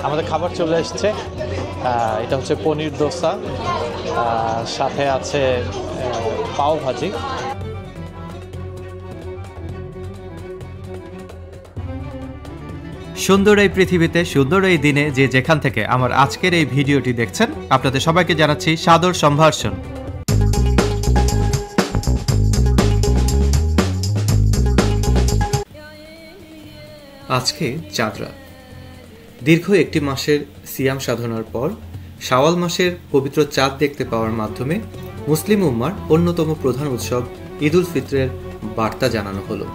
আমাদের খাবার চলে এসছে। এটা হচ্ছে পনির দোসা, সাথে আছে পাও ভাজি। সুন্দর এই পৃথিবীতে সুন্দর এই দিনে যে যেখান থেকে আমার আজকের এই ভিডিওটি দেখছেন, আপনাদের সবাইকে জানাচ্ছি সাদর সম্ভাষণ। আজকে চাঁদ রাত। দীর্ঘ একটি মাসের সিয়াম সাধনার পর শাওয়াল মাসের পবিত্র চাঁদ দেখতে পাওয়ার মাধ্যমে মুসলিম উম্মার অন্যতম প্রধান উৎসব ঈদ উল ফিতরের বার্তা জানানো হলো।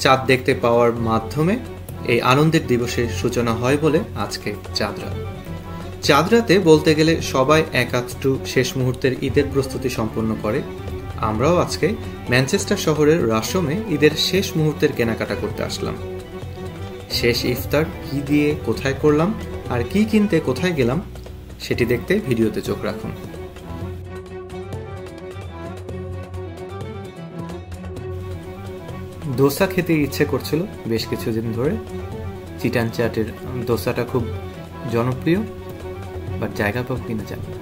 চাঁদ দেখতে পাওয়ার মাধ্যমে এই আনন্দের দিবসের সূচনা হয় বলে আজকে চাঁদ রাত। চাঁদ রাতে বলতে গেলে সবাই একাত্তু শেষ মুহূর্তের ঈদের প্রস্তুতি সম্পন্ন করে। আমরাও আজকে ম্যানচেস্টার শহরের রাসমে ঈদের শেষ মুহূর্তের কেনাকাটা করতে আসলাম। শেষ ইফতার কি দিয়ে কোথায় করলাম আর কি কিনতে কোথায় গেলাম সেটি দেখতে ভিডিওতে চোখ রাখুন। দোসা খেতে ইচ্ছে করছিল বেশ কিছুদিন ধরে। চিটান চাটের দোসাটা খুব জনপ্রিয়, বাট জায়গা পাব কিনা জানি না।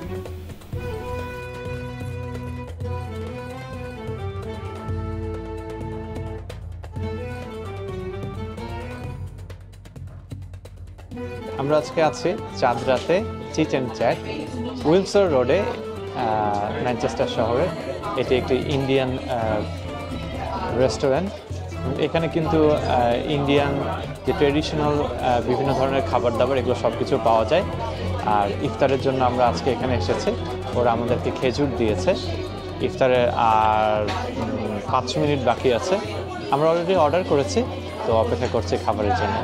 আমরা আজকে আছি চাঁদ রাতে চিকেন চ্যাট, উইলসর রোডে, ম্যানচেস্টার শহরে। এটি একটি ইন্ডিয়ান রেস্টুরেন্ট। এখানে কিন্তু ইন্ডিয়ান যে ট্রেডিশনাল বিভিন্ন ধরনের খাবার দাবার এগুলো সব কিছু পাওয়া যায়। আর ইফতারের জন্য আমরা আজকে এখানে এসেছি। ওরা আমাদেরকে খেজুর দিয়েছে। ইফতারের আর 5 মিনিট বাকি আছে। আমরা অলরেডি অর্ডার করেছি, তো অপেক্ষা করছি খাবারের জন্য।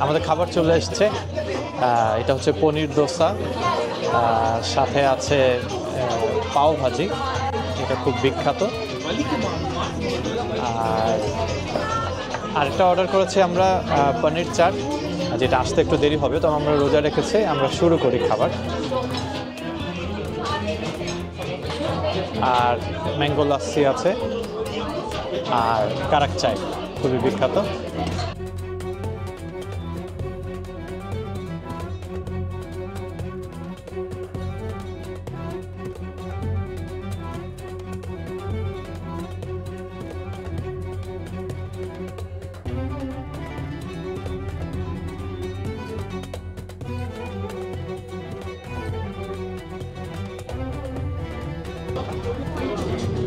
আমাদের খাবার চলে এসছে। এটা হচ্ছে পনির দোসা, সাথে আছে পাও ভাজি, এটা খুব বিখ্যাত। আর আরেকটা অর্ডার করেছি আমরা পনির চাট, যেটা আসতে একটু দেরি হবে, তো আমরা রোজা রেখেছি। আমরা শুরু করি খাবার। আর ম্যাঙ্গো লাস্সি আছে, আর কারাক চাই খুবই বিখ্যাত।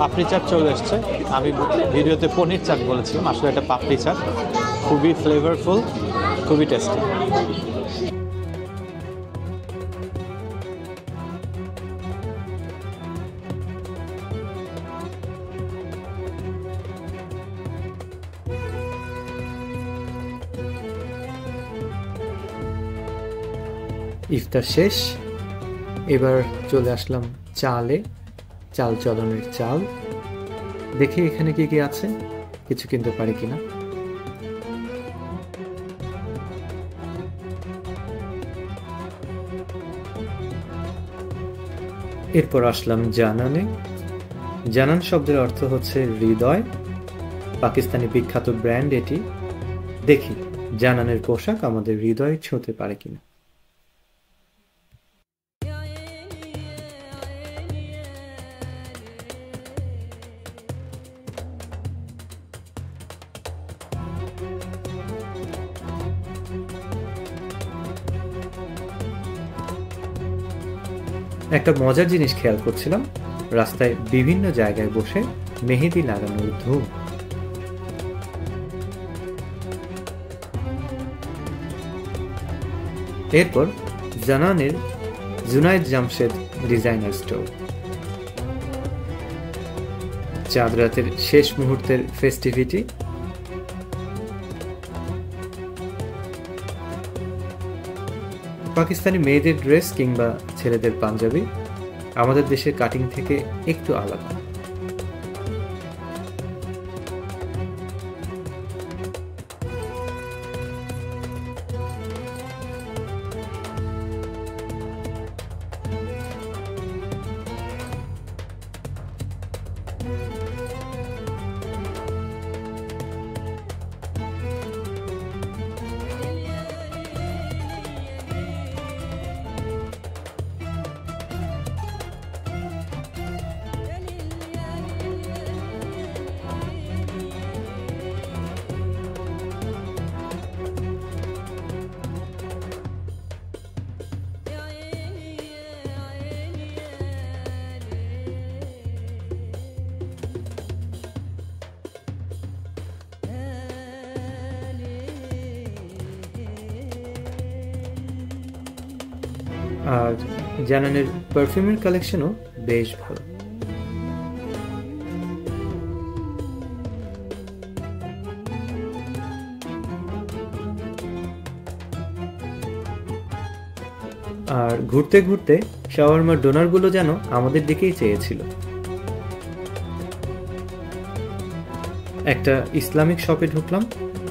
পাপড়ি চাট চলে এসছে। আমি ভিডিওতে পনির চাট বলেছিলাম, আসলে এটা পাপড়ি চাট। খুবই ফ্লেভারফুল, খুবই টেস্টি। ইফতার শেষ, এবার চলে আসলাম চালে। চাল চলনের চাল দেখি এখানে কি কি আছে, কিছু কিনতে পারি কিনা। এরপর আসলাম জানানে। জানান শব্দের অর্থ হচ্ছে হৃদয়। পাকিস্তানি বিখ্যাত ব্র্যান্ড এটি। দেখি জানানের পোশাক আমাদের হৃদয় ছুঁতে পারে কিনা। একটা মজার জিনিস খেয়াল করছিলাম, রাস্তায় বিভিন্ন জায়গায় বসে মেহেদি লাগানোর ধুম। এরপর জানানের জুনায়েদ জামশেদ ডিজাইনার স্টোর। চাঁদ রাতের শেষ মুহূর্তের ফেস্টিভিটি। পাকিস্তানি মেয়েদের ড্রেস কিংবা ছেলেদের পাঞ্জাবি আমাদের দেশের কাটিং থেকে একটু আলাদা। আর জানানের পারফিউমের কালেকশনও বেশ ভালো। আর ঘুরতে ঘুরতে শাওয়ারমার ডোনারগুলো যেন আমাদের দিকেই চেয়েছিল। একটা ইসলামিক শপে ঢুকলাম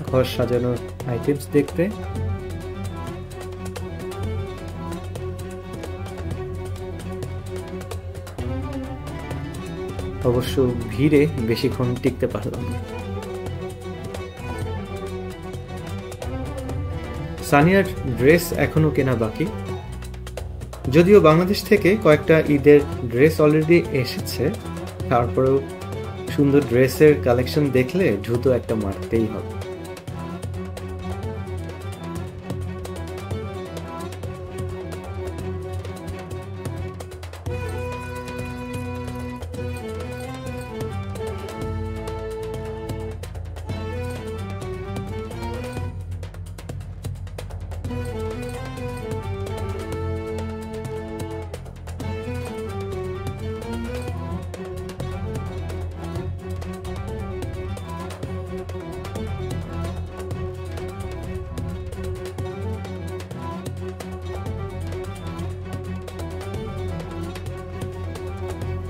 ঘর সাজানোর আইটেমস দেখতে। অবশ্য ভিড়ে বেশিক্ষণ টিকতে পারলাম না। সানিয়ার ড্রেস এখনো কেনা বাকি, যদিও বাংলাদেশ থেকে কয়েকটা ঈদের ড্রেস অলরেডি এসেছে, তারপরেও সুন্দর ড্রেসের কালেকশন দেখলে জুতো একটা মারতেই হবে।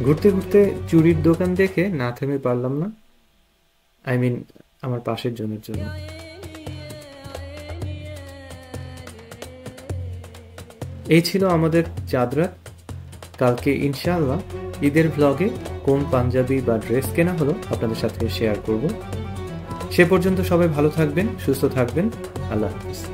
ঘুরতে ঘুরতে চুড়ির দোকান দেখে না থেমে পারলাম না, আমার পাশের জনের জন্য। এই ছিল আমাদের চাঁদ রাত। কালকে ইনশাআল্লাহ ঈদের ভ্লগে কোন পাঞ্জাবি বা ড্রেস কেনা হলো আপনাদের সাথে শেয়ার করব। সে পর্যন্ত সবাই ভালো থাকবেন, সুস্থ থাকবেন। আল্লাহ হাফেজ।